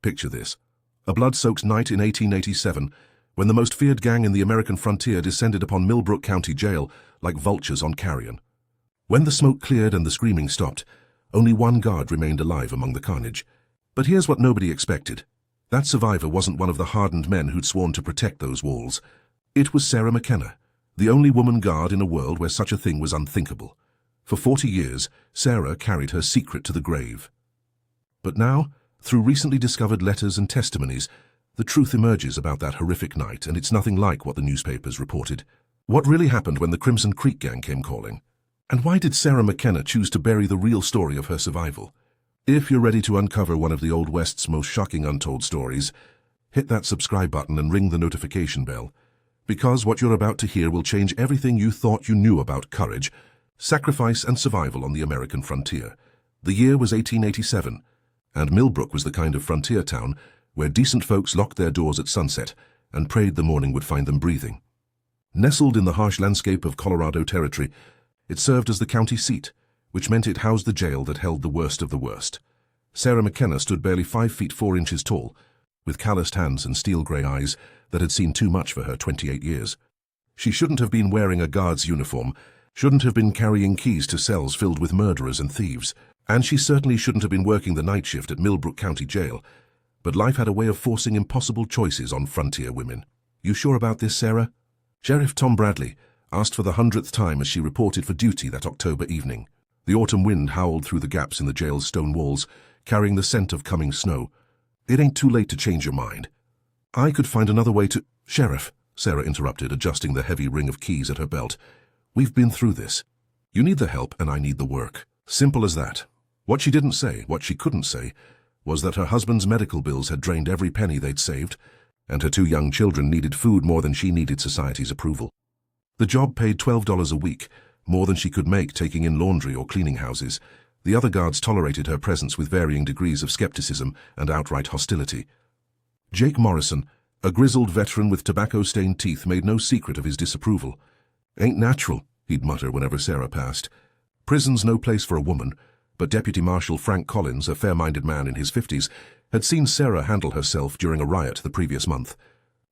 Picture this. A blood-soaked night in 1887, when the most feared gang in the American frontier descended upon Millbrook County Jail like vultures on carrion. When the smoke cleared and the screaming stopped, only one guard remained alive among the carnage. But here's what nobody expected. That survivor wasn't one of the hardened men who'd sworn to protect those walls. It was Sarah McKenna, the only woman guard in a world where such a thing was unthinkable. For 40 years, Sarah carried her secret to the grave. But now, through recently discovered letters and testimonies, the truth emerges about that horrific night, and it's nothing like what the newspapers reported. What really happened when the Crimson Creek gang came calling? And why did Sarah McKenna choose to bury the real story of her survival? If you're ready to uncover one of the Old West's most shocking untold stories, hit that subscribe button and ring the notification bell, because what you're about to hear will change everything you thought you knew about courage, sacrifice, and survival on the American frontier. The year was 1887, and Millbrook was the kind of frontier town where decent folks locked their doors at sunset and prayed the morning would find them breathing. Nestled in the harsh landscape of Colorado Territory, it served as the county seat, which meant it housed the jail that held the worst of the worst. Sarah McKenna stood barely 5 feet 4 inches tall, with calloused hands and steel-gray eyes that had seen too much for her 28 years. She shouldn't have been wearing a guard's uniform, shouldn't have been carrying keys to cells filled with murderers and thieves, and she certainly shouldn't have been working the night shift at Millbrook County Jail. But life had a way of forcing impossible choices on frontier women. You sure about this, Sarah? Sheriff Tom Bradley asked for the 100th time as she reported for duty that October evening. The autumn wind howled through the gaps in the jail's stone walls, carrying the scent of coming snow. It ain't too late to change your mind. I could find another way to— Sheriff, Sarah interrupted, adjusting the heavy ring of keys at her belt. We've been through this. You need the help and I need the work. Simple as that. What she didn't say, what she couldn't say, was that her husband's medical bills had drained every penny they'd saved, and her 2 young children needed food more than she needed society's approval. The job paid $12 a week, more than she could make taking in laundry or cleaning houses. The other guards tolerated her presence with varying degrees of skepticism and outright hostility. Jake Morrison, a grizzled veteran with tobacco-stained teeth, made no secret of his disapproval. "Ain't natural," he'd mutter whenever Sarah passed. "Prison's no place for a woman," but Deputy Marshal Frank Collins, a fair-minded man in his 50s, had seen Sarah handle herself during a riot the previous month.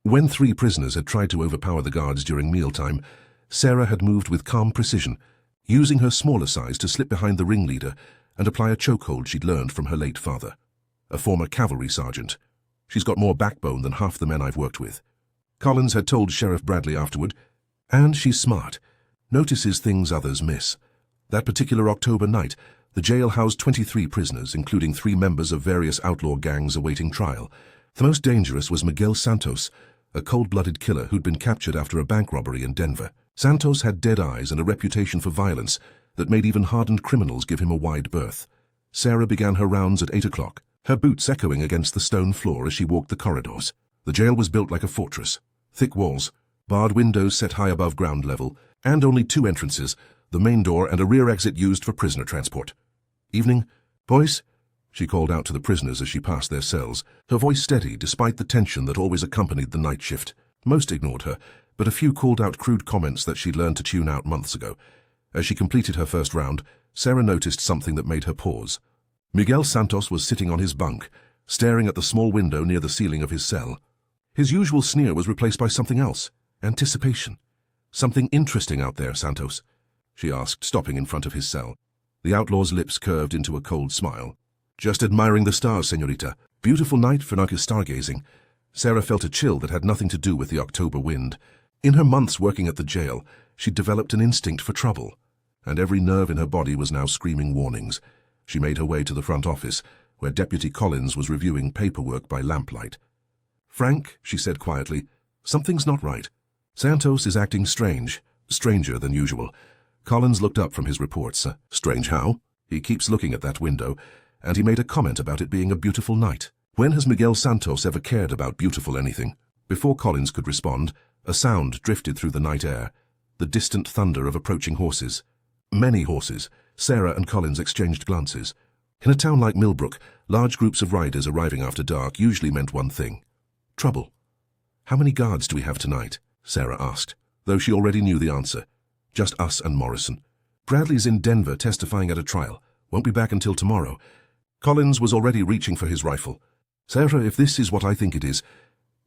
When 3 prisoners had tried to overpower the guards during mealtime, Sarah had moved with calm precision, using her smaller size to slip behind the ringleader and apply a chokehold she'd learned from her late father, a former cavalry sergeant. "She's got more backbone than half the men I've worked with," Collins had told Sheriff Bradley afterward. "And she's smart, notices things others miss." That particular October night, the jail housed 23 prisoners, including 3 members of various outlaw gangs awaiting trial. The most dangerous was Miguel Santos, a cold-blooded killer who'd been captured after a bank robbery in Denver. Santos had dead eyes and a reputation for violence that made even hardened criminals give him a wide berth. Sarah began her rounds at 8 o'clock, her boots echoing against the stone floor as she walked the corridors. The jail was built like a fortress. Thick walls, barred windows set high above ground level, and only 2 entrances, the main door and a rear exit used for prisoner transport. "Evening, boys?" she called out to the prisoners as she passed their cells, her voice steady despite the tension that always accompanied the night shift. Most ignored her, but a few called out crude comments that she'd learned to tune out months ago. As she completed her first round, Sarah noticed something that made her pause. Miguel Santos was sitting on his bunk, staring at the small window near the ceiling of his cell. His usual sneer was replaced by something else, anticipation. "Something interesting out there, Santos?" she asked, stopping in front of his cell. The outlaw's lips curved into a cold smile. "Just admiring the stars, señorita. Beautiful night for stargazing." Sarah felt a chill that had nothing to do with the October wind. In her months working at the jail, she'd developed an instinct for trouble, and every nerve in her body was now screaming warnings. She made her way to the front office, where Deputy Collins was reviewing paperwork by lamplight. "Frank," she said quietly, "something's not right. Santos is acting strange, stranger than usual." Collins looked up from his reports. "Strange how?" "He keeps looking at that window, and he made a comment about it being a beautiful night. When has Miguel Santos ever cared about beautiful anything?" Before Collins could respond, a sound drifted through the night air, the distant thunder of approaching horses. Many horses. Sarah and Collins exchanged glances. In a town like Millbrook, large groups of riders arriving after dark usually meant one thing: trouble. "How many guards do we have tonight?" Sarah asked, though she already knew the answer. "Just us and Morrison. Bradley's in Denver testifying at a trial. Won't be back until tomorrow." Collins was already reaching for his rifle. Sarah, if this is what I think it is.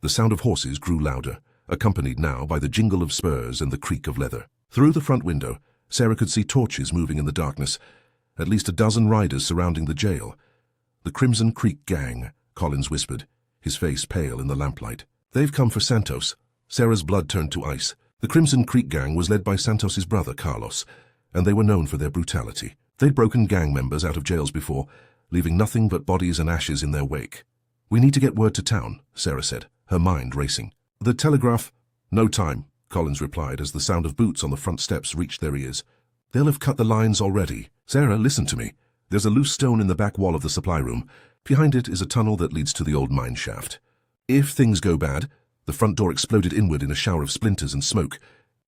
The sound of horses grew louder, accompanied now by the jingle of spurs and the creak of leather. Through the front window, Sarah could see torches moving in the darkness, at least a dozen riders surrounding the jail. The Crimson Creek Gang, Collins whispered, his face pale in the lamplight. They've come for Santos. Sarah's blood turned to ice. The Crimson Creek Gang was led by Santos's brother, Carlos, and they were known for their brutality. They'd broken gang members out of jails before, leaving nothing but bodies and ashes in their wake. We need to get word to town, Sarah said, her mind racing. The telegraph? No time, Collins replied as the sound of boots on the front steps reached their ears. They'll have cut the lines already. Sarah, listen to me. There's a loose stone in the back wall of the supply room. Behind it is a tunnel that leads to the old mine shaft. If things go bad, the front door exploded inward in a shower of splinters and smoke.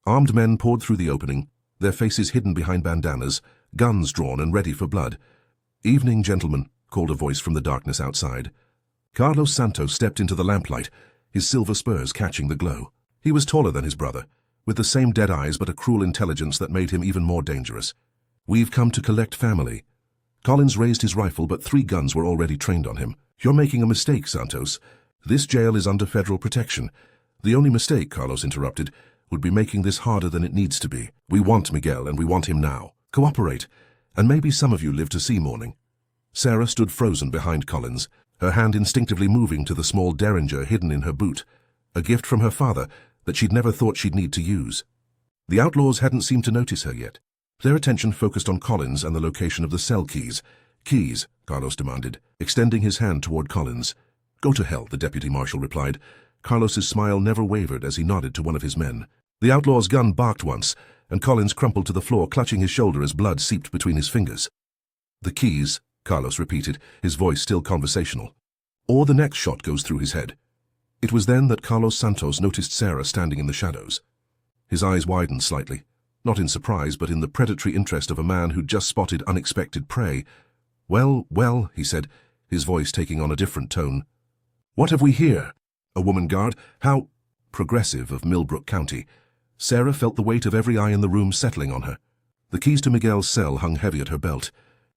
Armed men poured through the opening, their faces hidden behind bandanas, guns drawn and ready for blood. Evening, gentlemen, called a voice from the darkness outside. Carlos Santos stepped into the lamplight, his silver spurs catching the glow. He was taller than his brother, with the same dead eyes but a cruel intelligence that made him even more dangerous. We've come to collect family. Collins raised his rifle, but 3 guns were already trained on him. You're making a mistake, Santos. This jail is under federal protection. The only mistake, Carlos interrupted, would be making this harder than it needs to be. We want Miguel, and we want him now. Cooperate, and maybe some of you live to see morning. Sarah stood frozen behind Collins, her hand instinctively moving to the small derringer hidden in her boot, a gift from her father that she'd never thought she'd need to use. The outlaws hadn't seemed to notice her yet. Their attention focused on Collins and the location of the cell keys. Keys, Carlos demanded, extending his hand toward Collins. Go to hell, the deputy marshal replied. Carlos's smile never wavered as he nodded to one of his men. The outlaw's gun barked once, and Collins crumpled to the floor, clutching his shoulder as blood seeped between his fingers. The keys, Carlos repeated, his voice still conversational. Or the next shot goes through his head. It was then that Carlos Santos noticed Sarah standing in the shadows. His eyes widened slightly, not in surprise but in the predatory interest of a man who'd just spotted unexpected prey. Well, he said, his voice taking on a different tone. What have we here? A woman guard? How progressive of Millbrook County. Sarah felt the weight of every eye in the room settling on her. The keys to Miguel's cell hung heavy at her belt,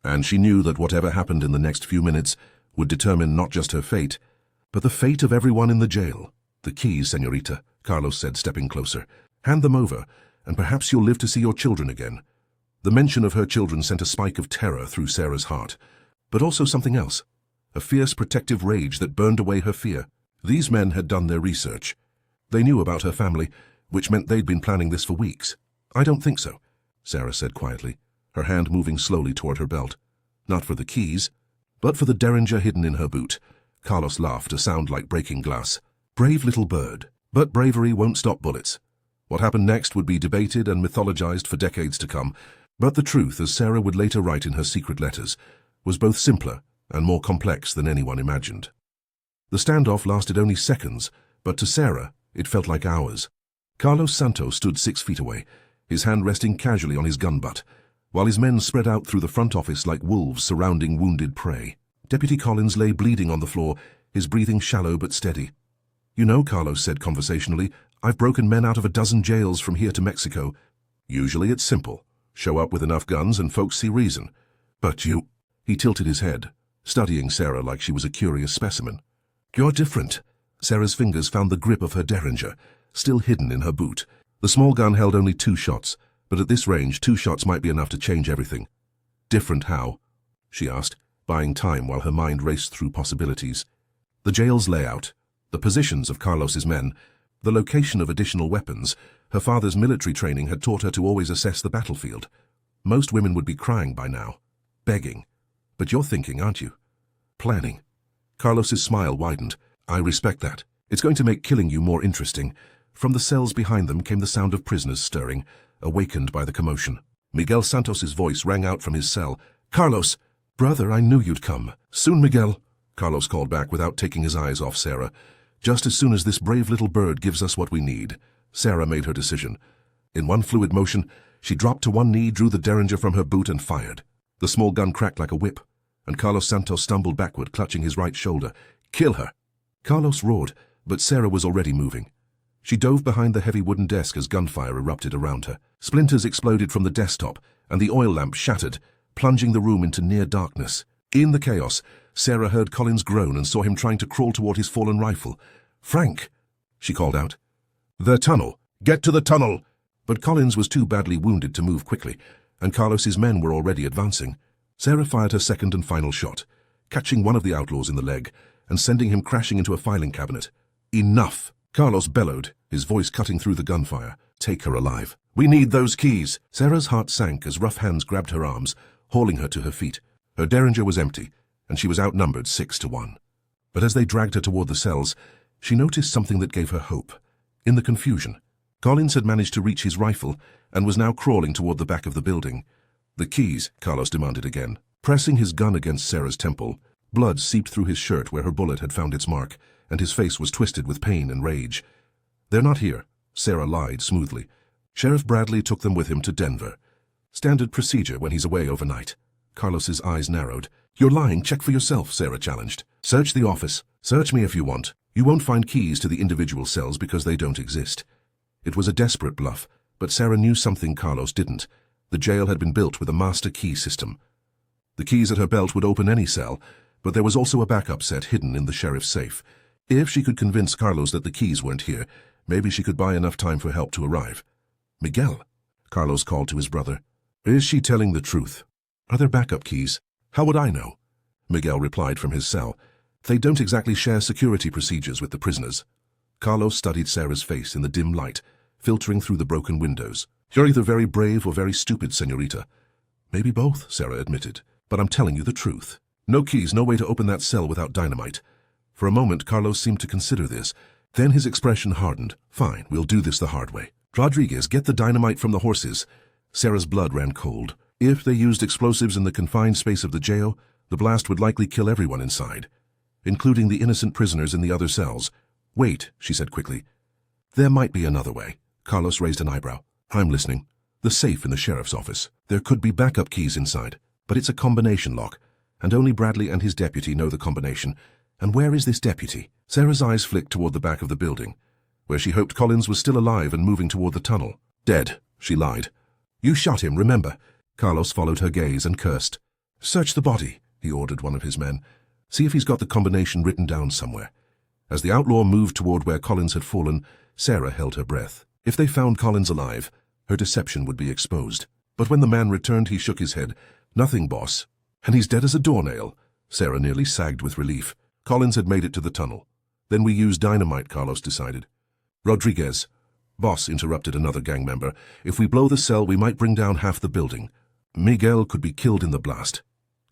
and she knew that whatever happened in the next few minutes would determine not just her fate, but the fate of everyone in the jail. The keys, señorita, Carlos said, stepping closer. Hand them over, and perhaps you'll live to see your children again. The mention of her children sent a spike of terror through Sarah's heart, but also something else, a fierce protective rage that burned away her fear. These men had done their research. They knew about her family, which meant they'd been planning this for weeks. I don't think so, Sarah said quietly, her hand moving slowly toward her belt. Not for the keys, but for the derringer hidden in her boot. Carlos laughed, a sound like breaking glass. Brave little bird. But bravery won't stop bullets. What happened next would be debated and mythologized for decades to come, but the truth, as Sarah would later write in her secret letters, was both simpler and more complex than anyone imagined. The standoff lasted only seconds, but to Sarah, it felt like hours. Carlos Santos stood 6 feet away, his hand resting casually on his gun butt, while his men spread out through the front office like wolves surrounding wounded prey. Deputy Collins lay bleeding on the floor, his breathing shallow but steady. You know, Carlos said conversationally, I've broken men out of a dozen jails from here to Mexico. Usually it's simple. Show up with enough guns and folks see reason. But you... He tilted his head, studying Sarah like she was a curious specimen. You're different. Sarah's fingers found the grip of her derringer, still hidden in her boot. The small gun held only 2 shots, but at this range 2 shots might be enough to change everything. Different how? She asked, buying time while her mind raced through possibilities. The jail's layout, the positions of Carlos's men, the location of additional weapons. Her father's military training had taught her to always assess the battlefield. Most women would be crying by now, begging. But you're thinking, aren't you? Planning. Carlos's smile widened. I respect that. It's going to make killing you more interesting. From the cells behind them came the sound of prisoners stirring, awakened by the commotion. Miguel Santos's voice rang out from his cell. Carlos! Brother, I knew you'd come. Soon, Miguel, Carlos called back without taking his eyes off Sarah. Just as soon as this brave little bird gives us what we need. Sarah made her decision. In one fluid motion, she dropped to one knee, drew the derringer from her boot and fired. The small gun cracked like a whip, and Carlos Santos stumbled backward, clutching his right shoulder. Kill her! Carlos roared, but Sarah was already moving. She dove behind the heavy wooden desk as gunfire erupted around her. Splinters exploded from the desktop, and the oil lamp shattered, plunging the room into near darkness. In the chaos, Sarah heard Collins groan and saw him trying to crawl toward his fallen rifle. "Frank!" she called out. "The tunnel! Get to the tunnel!" But Collins was too badly wounded to move quickly, and Carlos's men were already advancing. Sarah fired her second and final shot, catching one of the outlaws in the leg and sending him crashing into a filing cabinet. "Enough!" Carlos bellowed, his voice cutting through the gunfire. "Take her alive. We need those keys." Sarah's heart sank as rough hands grabbed her arms, hauling her to her feet. Her derringer was empty, and she was outnumbered 6-1. But as they dragged her toward the cells, she noticed something that gave her hope. In the confusion, Collins had managed to reach his rifle and was now crawling toward the back of the building. "The keys," Carlos demanded again. Pressing his gun against Sarah's temple, blood seeped through his shirt where her bullet had found its mark, and his face was twisted with pain and rage. "They're not here," Sarah lied smoothly. "Sheriff Bradley took them with him to Denver. Standard procedure when he's away overnight." Carlos's eyes narrowed. "You're lying. Check for yourself," Sarah challenged. "Search the office. Search me if you want. You won't find keys to the individual cells because they don't exist." It was a desperate bluff, but Sarah knew something Carlos didn't. The jail had been built with a master key system. The keys at her belt would open any cell, but there was also a backup set hidden in the sheriff's safe. If she could convince Carlos that the keys weren't here, maybe she could buy enough time for help to arrive. "Miguel," Carlos called to his brother. "Is she telling the truth? Are there backup keys?" "How would I know?" Miguel replied from his cell. "They don't exactly share security procedures with the prisoners." Carlos studied Sarah's face in the dim light, filtering through the broken windows. "You're either very brave or very stupid, señorita." "Maybe both," Sarah admitted. "But I'm telling you the truth. No keys, no way to open that cell without dynamite." For a moment, Carlos seemed to consider this. Then his expression hardened. "Fine, we'll do this the hard way. Rodriguez, get the dynamite from the horses." Sarah's blood ran cold. If they used explosives in the confined space of the jail, the blast would likely kill everyone inside, including the innocent prisoners in the other cells. "Wait," she said quickly. "There might be another way." Carlos raised an eyebrow. "I'm listening." "The safe in the sheriff's office. There could be backup keys inside, but it's a combination lock, and only Bradley and his deputy know the combination. And where is this deputy?" Sarah's eyes flicked toward the back of the building, where she hoped Collins was still alive and moving toward the tunnel. "Dead," she lied. "You shot him, remember?" Carlos followed her gaze and cursed. "Search the body," he ordered one of his men. "See if he's got the combination written down somewhere." As the outlaw moved toward where Collins had fallen, Sarah held her breath. If they found Collins alive, her deception would be exposed. But when the man returned, he shook his head. "Nothing, boss. And he's dead as a doornail." Sarah nearly sagged with relief. Collins had made it to the tunnel. "Then we use dynamite," Carlos decided. "Rodriguez." "Boss," interrupted another gang member. "If we blow the cell, we might bring down half the building. Miguel could be killed in the blast."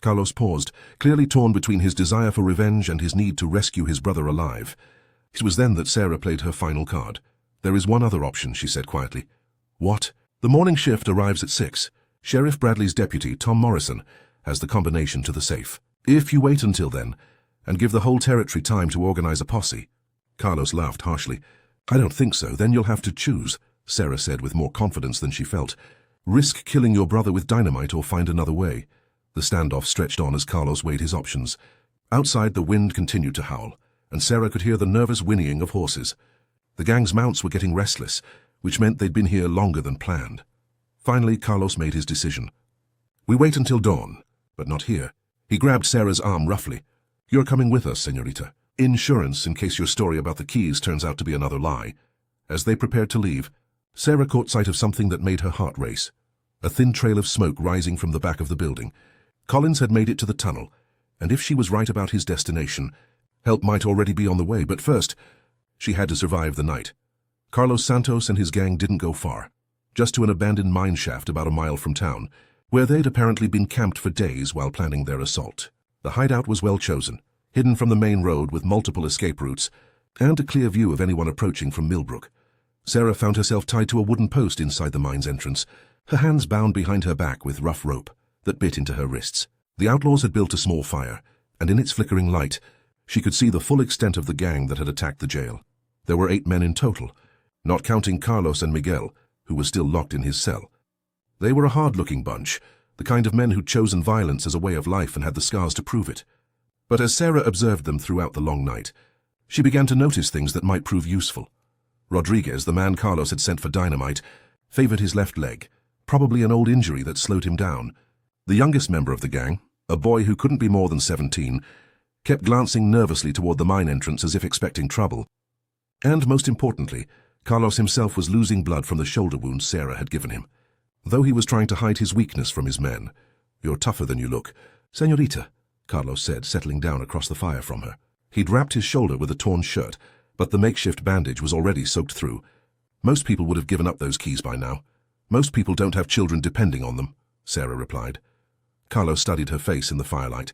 Carlos paused, clearly torn between his desire for revenge and his need to rescue his brother alive. It was then that Sarah played her final card. "There is one other option," she said quietly. "What?" "The morning shift arrives at 6. Sheriff Bradley's deputy, Tom Morrison, has the combination to the safe. If you wait until then, and give the whole territory time to organize a posse." Carlos laughed harshly. "I don't think so. Then you'll have to choose," Sarah said with more confidence than she felt. "Risk killing your brother with dynamite or find another way." The standoff stretched on as Carlos weighed his options. Outside, the wind continued to howl, and Sarah could hear the nervous whinnying of horses. The gang's mounts were getting restless, which meant they'd been here longer than planned. Finally, Carlos made his decision. "We wait until dawn, but not here." He grabbed Sarah's arm roughly. "You're coming with us, señorita. Insurance in case your story about the keys turns out to be another lie." As they prepared to leave, Sarah caught sight of something that made her heart race. A thin trail of smoke rising from the back of the building. Collins had made it to the tunnel, and if she was right about his destination, help might already be on the way, but first, she had to survive the night. Carlos Santos and his gang didn't go far, just to an abandoned mine shaft about a mile from town, where they'd apparently been camped for days while planning their assault. The hideout was well chosen, hidden from the main road with multiple escape routes, and a clear view of anyone approaching from Millbrook. Sarah found herself tied to a wooden post inside the mine's entrance, her hands bound behind her back with rough rope that bit into her wrists. The outlaws had built a small fire, and in its flickering light, she could see the full extent of the gang that had attacked the jail. There were 8 men in total, not counting Carlos and Miguel, who was still locked in his cell. They were a hard-looking bunch, the kind of men who'd chosen violence as a way of life and had the scars to prove it. But as Sarah observed them throughout the long night, she began to notice things that might prove useful. Rodriguez, the man Carlos had sent for dynamite, favored his left leg, probably an old injury that slowed him down. The youngest member of the gang, a boy who couldn't be more than 17, kept glancing nervously toward the mine entrance as if expecting trouble. And most importantly, Carlos himself was losing blood from the shoulder wound Sarah had given him. Though he was trying to hide his weakness from his men. "You're tougher than you look, Señorita," Carlos said, settling down across the fire from her. He'd wrapped his shoulder with a torn shirt, but the makeshift bandage was already soaked through. "Most people would have given up those keys by now. Most people don't have children depending on them," Sarah replied. Carlos studied her face in the firelight.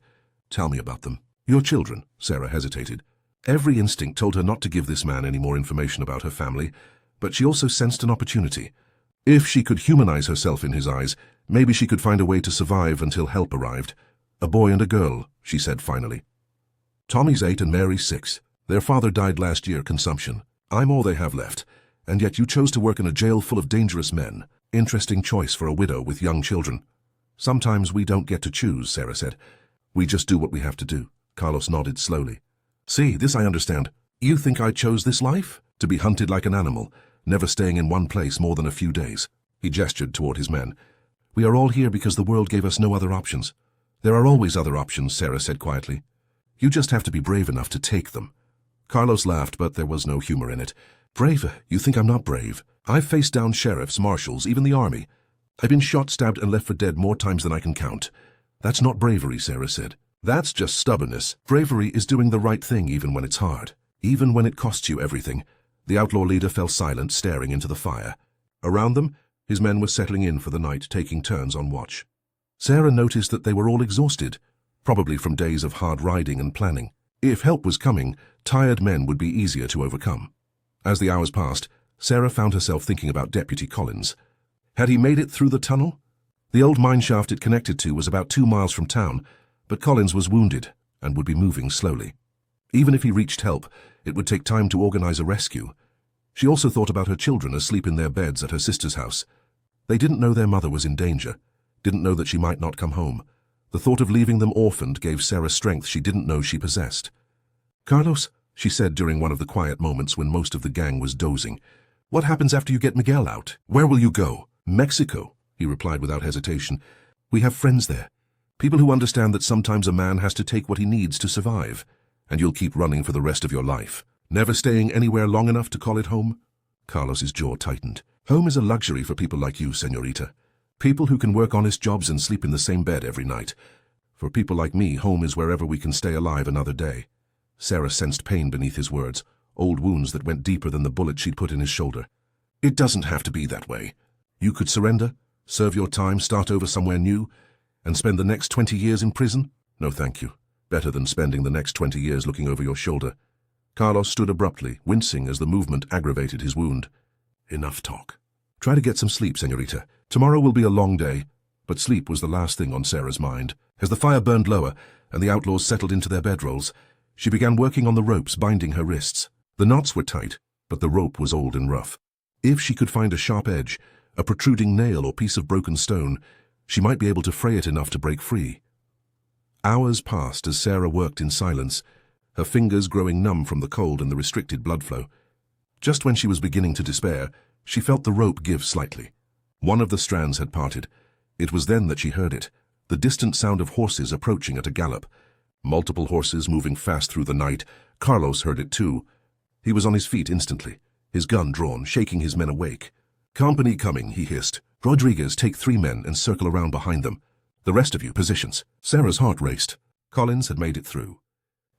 "Tell me about them." "Your children," Sarah hesitated. Every instinct told her not to give this man any more information about her family, but she also sensed an opportunity. If she could humanize herself in his eyes, maybe she could find a way to survive until help arrived. "A boy and a girl," she said finally. "Tommy's 8 and Mary's 6. Their father died last year, consumption. I'm all they have left. And yet you chose to work in a jail full of dangerous men. Interesting choice for a widow with young children." "Sometimes we don't get to choose," Sarah said. "We just do what we have to do." Carlos nodded slowly. "See, this I understand. You think I chose this life? To be hunted like an animal, never staying in one place more than a few days." He gestured toward his men. "We are all here because the world gave us no other options." "There are always other options," Sarah said quietly. "You just have to be brave enough to take them." Carlos laughed, but there was no humor in it. "Brave? You think I'm not brave? I've faced down sheriffs, marshals, even the army. I've been shot, stabbed, and left for dead more times than I can count." "That's not bravery," Sarah said. "That's just stubbornness. Bravery is doing the right thing even when it's hard, even when it costs you everything." The outlaw leader fell silent, staring into the fire. Around them, his men were settling in for the night, taking turns on watch. Sarah noticed that they were all exhausted, probably from days of hard riding and planning. If help was coming, tired men would be easier to overcome. As the hours passed, Sarah found herself thinking about Deputy Collins. Had he made it through the tunnel? The old mine shaft it connected to was about 2 miles from town, but Collins was wounded and would be moving slowly. Even if he reached help, it would take time to organize a rescue. She also thought about her children asleep in their beds at her sister's house. They didn't know their mother was in danger, didn't know that she might not come home. The thought of leaving them orphaned gave Sarah strength she didn't know she possessed. "Carlos," she said during one of the quiet moments when most of the gang was dozing, "what happens after you get Miguel out? Where will you go?" "Mexico," he replied without hesitation. "We have friends there. People who understand that sometimes a man has to take what he needs to survive, and you'll keep running for the rest of your life, never staying anywhere long enough to call it home." Carlos's jaw tightened. "Home is a luxury for people like you, señorita. People who can work honest jobs and sleep in the same bed every night. For people like me, home is wherever we can stay alive another day." Sarah sensed pain beneath his words, old wounds that went deeper than the bullet she'd put in his shoulder. "It doesn't have to be that way. You could surrender, serve your time, start over somewhere new, and spend the next 20 years in prison? No, thank you. Better than spending the next 20 years looking over your shoulder." Carlos stood abruptly, wincing as the movement aggravated his wound. "Enough talk. Try to get some sleep, señorita. Tomorrow will be a long day." But sleep was the last thing on Sarah's mind. As the fire burned lower and the outlaws settled into their bedrolls, she began working on the ropes binding her wrists. The knots were tight, but the rope was old and rough. If she could find a sharp edge, a protruding nail or piece of broken stone, she might be able to fray it enough to break free. Hours passed as Sarah worked in silence, her fingers growing numb from the cold and the restricted blood flow. Just when she was beginning to despair, she felt the rope give slightly. One of the strands had parted. It was then that she heard it, the distant sound of horses approaching at a gallop. Multiple horses moving fast through the night. Carlos heard it too. He was on his feet instantly, his gun drawn, shaking his men awake. "Company coming," he hissed. "Rodriguez, take 3 men and circle around behind them. The rest of you, positions." Sarah's heart raced. Collins had made it through.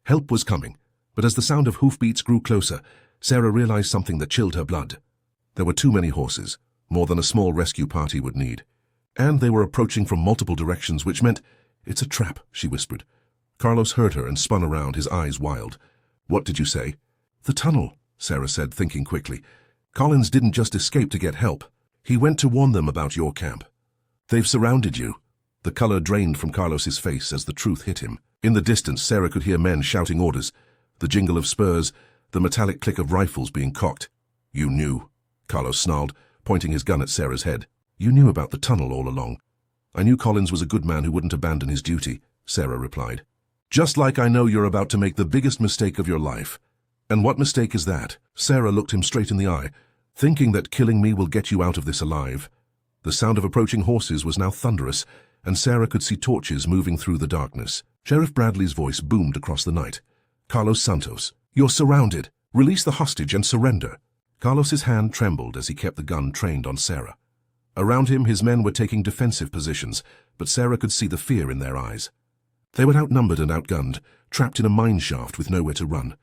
Help was coming, but as the sound of hoofbeats grew closer, Sarah realized something that chilled her blood. There were too many horses, more than a small rescue party would need. And they were approaching from multiple directions, which meant, "It's a trap," she whispered. Carlos heard her and spun around, his eyes wild. "What did you say?" "The tunnel," Sarah said, thinking quickly. "Collins didn't just escape to get help. He went to warn them about your camp. They've surrounded you." The color drained from Carlos's face as the truth hit him. In the distance, Sarah could hear men shouting orders, the jingle of spurs, the metallic click of rifles being cocked. "You knew," Carlos snarled, pointing his gun at Sarah's head. "You knew about the tunnel all along." "I knew Collins was a good man who wouldn't abandon his duty," Sarah replied. "Just like I know you're about to make the biggest mistake of your life." "And what mistake is that?" Sarah looked him straight in the eye. "Thinking that killing me will get you out of this alive." The sound of approaching horses was now thunderous, and Sarah could see torches moving through the darkness. Sheriff Bradley's voice boomed across the night. "Carlos Santos, you're surrounded. Release the hostage and surrender." Carlos's hand trembled as he kept the gun trained on Sarah. Around him, his men were taking defensive positions, but Sarah could see the fear in their eyes. They were outnumbered and outgunned, trapped in a mine shaft with nowhere to run.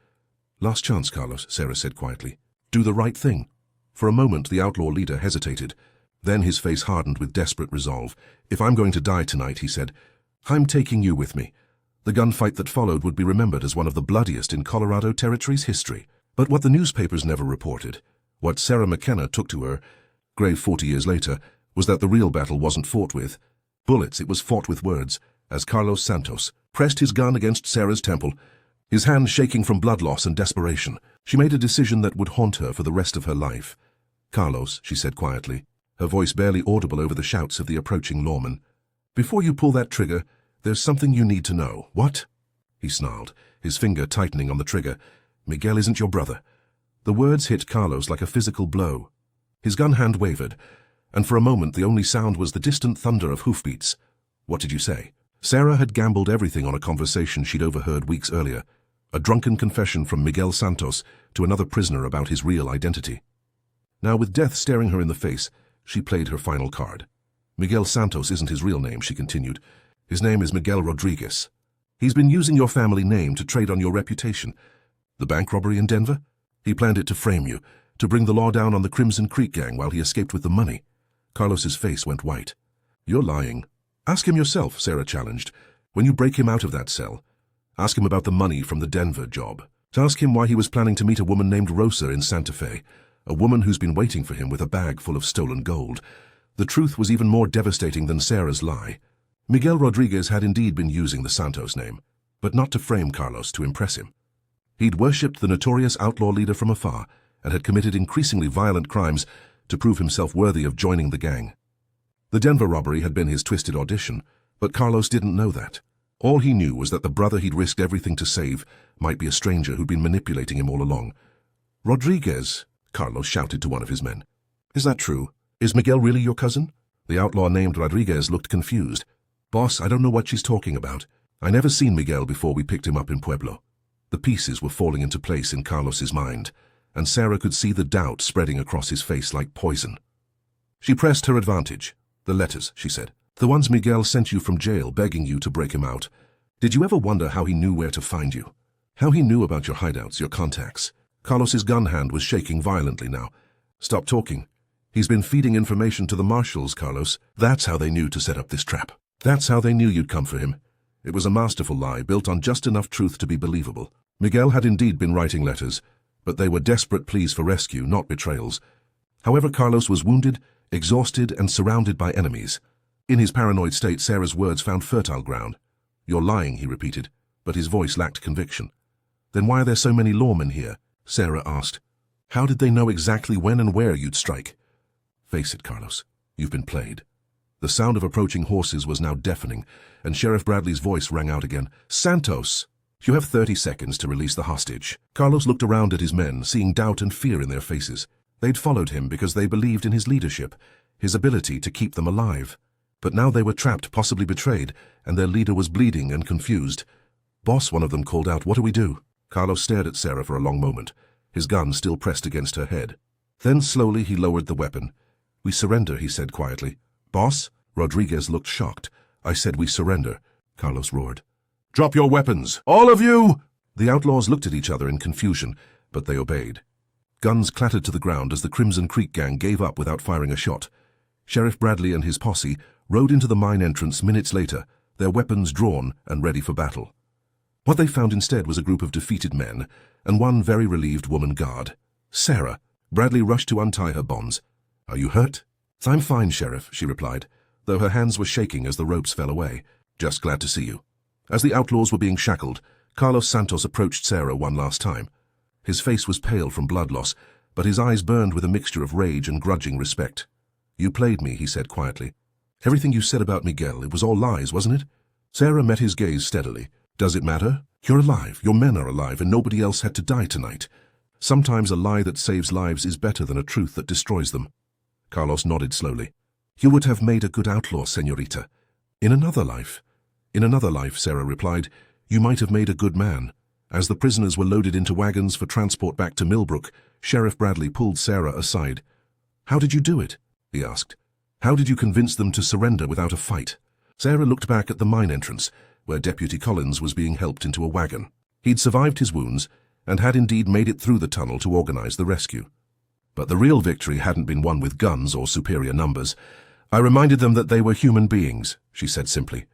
"Last chance, Carlos," Sarah said quietly. "Do the right thing." For a moment, the outlaw leader hesitated. Then his face hardened with desperate resolve. "If I'm going to die tonight," he said, "I'm taking you with me." The gunfight that followed would be remembered as one of the bloodiest in Colorado Territory's history. But what the newspapers never reported, what Sarah McKenna took to her grave 40 years later, was that the real battle wasn't fought with bullets, it was fought with words, as Carlos Santos pressed his gun against Sarah's temple, his hand shaking from blood loss and desperation. She made a decision that would haunt her for the rest of her life. "Carlos," she said quietly, her voice barely audible over the shouts of the approaching lawman, "before you pull that trigger, there's something you need to know." "What?" he snarled, his finger tightening on the trigger. "Miguel isn't your brother." The words hit Carlos like a physical blow. His gun hand wavered, and for a moment the only sound was the distant thunder of hoofbeats. "What did you say?" Sarah had gambled everything on a conversation she'd overheard weeks earlier, a drunken confession from Miguel Santos to another prisoner about his real identity. Now, with death staring her in the face, she played her final card. "Miguel Santos isn't his real name," she continued. "His name is Miguel Rodriguez. He's been using your family name to trade on your reputation. The bank robbery in Denver? He planned it to frame you, to bring the law down on the Crimson Creek gang while he escaped with the money." Carlos's face went white. "You're lying." "Ask him yourself," Sarah challenged. "When you break him out of that cell, ask him about the money from the Denver job. Ask him why he was planning to meet a woman named Rosa in Santa Fe, a woman who's been waiting for him with a bag full of stolen gold." The truth was even more devastating than Sarah's lie. Miguel Rodriguez had indeed been using the Santos name, but not to frame Carlos, to impress him. He'd worshipped the notorious outlaw leader from afar and had committed increasingly violent crimes to prove himself worthy of joining the gang. The Denver robbery had been his twisted audition, but Carlos didn't know that. All he knew was that the brother he'd risked everything to save might be a stranger who'd been manipulating him all along. "Rodriguez," Carlos shouted to one of his men. "Is that true? Is Miguel really your cousin?" The outlaw named Rodriguez looked confused. "Boss, I don't know what she's talking about. I never seen Miguel before we picked him up in Pueblo." The pieces were falling into place in Carlos's mind, and Sarah could see the doubt spreading across his face like poison. She pressed her advantage. "The letters," she said. "The ones Miguel sent you from jail begging you to break him out. Did you ever wonder how he knew where to find you? How he knew about your hideouts, your contacts?" Carlos's gun hand was shaking violently now. "Stop talking. He's been feeding information to the marshals, Carlos. That's how they knew to set up this trap. That's how they knew you'd come for him. It was a masterful lie, built on just enough truth to be believable." Miguel had indeed been writing letters, but they were desperate pleas for rescue, not betrayals. However, Carlos was wounded, exhausted, and surrounded by enemies. In his paranoid state, Sarah's words found fertile ground. "You're lying," he repeated, but his voice lacked conviction. "Then why are there so many lawmen here?" Sarah asked. "How did they know exactly when and where you'd strike?" "Face it, Carlos, you've been played." The sound of approaching horses was now deafening, and Sheriff Bradley's voice rang out again. "Santos, you have 30 seconds to release the hostage." Carlos looked around at his men, seeing doubt and fear in their faces. They'd followed him because they believed in his leadership, his ability to keep them alive. But now they were trapped, possibly betrayed, and their leader was bleeding and confused. "Boss," one of them called out, "what do we do?" Carlos stared at Sarah for a long moment, his gun still pressed against her head. Then slowly he lowered the weapon. "We surrender," he said quietly. "Boss?" Rodriguez looked shocked. "I said we surrender," Carlos roared. "Drop your weapons, all of you!" The outlaws looked at each other in confusion, but they obeyed. Guns clattered to the ground as the Crimson Creek gang gave up without firing a shot. Sheriff Bradley and his posse rode into the mine entrance minutes later, their weapons drawn and ready for battle. What they found instead was a group of defeated men and one very relieved woman guard. "Sarah." Bradley rushed to untie her bonds. "Are you hurt?" "I'm fine, Sheriff," she replied, though her hands were shaking as the ropes fell away. "Just glad to see you." As the outlaws were being shackled, Carlos Santos approached Sarah one last time. His face was pale from blood loss, but his eyes burned with a mixture of rage and grudging respect. "You played me," he said quietly. "Everything you said about Miguel, it was all lies, wasn't it?" Sarah met his gaze steadily. "Does it matter? You're alive, your men are alive, and nobody else had to die tonight. Sometimes a lie that saves lives is better than a truth that destroys them." Carlos nodded slowly. "You would have made a good outlaw, señorita. In another life." In another life, Sarah replied, you might have made a good man. As the prisoners were loaded into wagons for transport back to Millbrook, Sheriff Bradley pulled Sarah aside. How did you do it? He asked. How did you convince them to surrender without a fight? Sarah looked back at the mine entrance, where Deputy Collins was being helped into a wagon. He'd survived his wounds and had indeed made it through the tunnel to organize the rescue. But the real victory hadn't been won with guns or superior numbers. I reminded them that they were human beings, she said simply.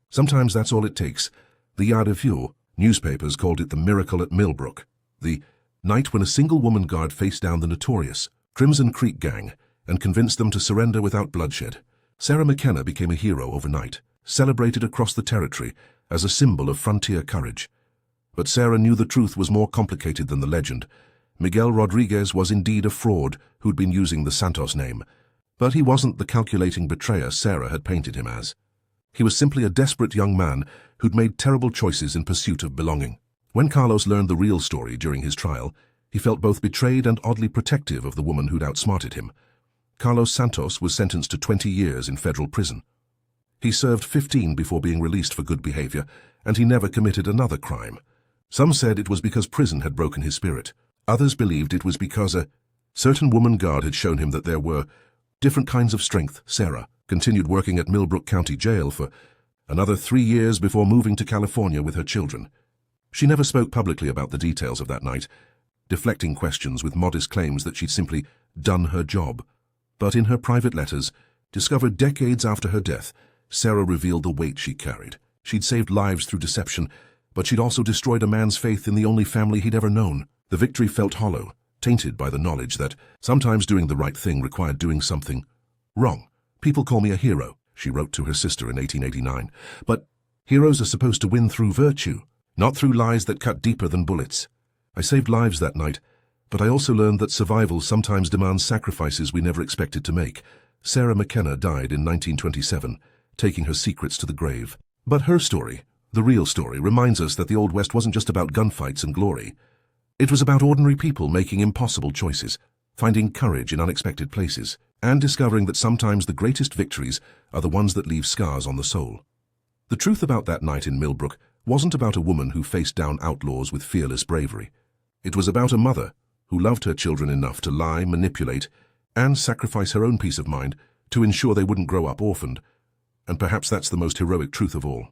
Sometimes that's all it takes. The Yard of View. Newspapers called it the miracle at Millbrook, the night when a single woman guard faced down the notorious Crimson Creek gang and convinced them to surrender without bloodshed. Sarah McKenna became a hero overnight, celebrated across the territory as a symbol of frontier courage. But Sarah knew the truth was more complicated than the legend. Miguel Rodriguez was indeed a fraud who'd been using the Santos name, but he wasn't the calculating betrayer Sarah had painted him as. He was simply a desperate young man who'd made terrible choices in pursuit of belonging. When Carlos learned the real story during his trial, he felt both betrayed and oddly protective of the woman who'd outsmarted him. Carlos Santos was sentenced to 20 years in federal prison. He served 15 before being released for good behavior, and he never committed another crime. Some said it was because prison had broken his spirit. Others believed it was because a certain woman guard had shown him that there were different kinds of strength. Sarah continued working at Millbrook County Jail for another 3 years before moving to California with her children. She never spoke publicly about the details of that night, deflecting questions with modest claims that she'd simply done her job. But in her private letters, discovered decades after her death, Sarah revealed the weight she carried. She'd saved lives through deception, but she'd also destroyed a man's faith in the only family he'd ever known. The victory felt hollow, tainted by the knowledge that sometimes doing the right thing required doing something wrong. People call me a hero, she wrote to her sister in 1889. But heroes are supposed to win through virtue, not through lies that cut deeper than bullets. I saved lives that night, but I also learned that survival sometimes demands sacrifices we never expected to make. Sarah McKenna died in 1927, taking her secrets to the grave. But her story, the real story, reminds us that the Old West wasn't just about gunfights and glory. It was about ordinary people making impossible choices, finding courage in unexpected places, and discovering that sometimes the greatest victories are the ones that leave scars on the soul. The truth about that night in Millbrook wasn't about a woman who faced down outlaws with fearless bravery. It was about a mother who loved her children enough to lie, manipulate, and sacrifice her own peace of mind to ensure they wouldn't grow up orphaned. And perhaps that's the most heroic truth of all.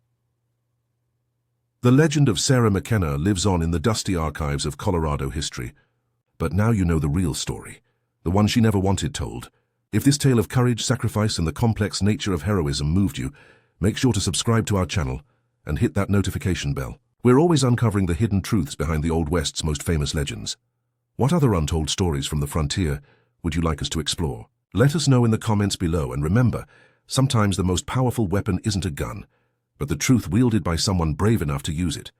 The legend of Sarah McKenna lives on in the dusty archives of Colorado history. But now you know the real story, the one she never wanted told. If this tale of courage, sacrifice, and the complex nature of heroism moved you, make sure to subscribe to our channel and hit that notification bell. We're always uncovering the hidden truths behind the Old West's most famous legends. What other untold stories from the frontier would you like us to explore? Let us know in the comments below, and remember, sometimes the most powerful weapon isn't a gun, but the truth wielded by someone brave enough to use it.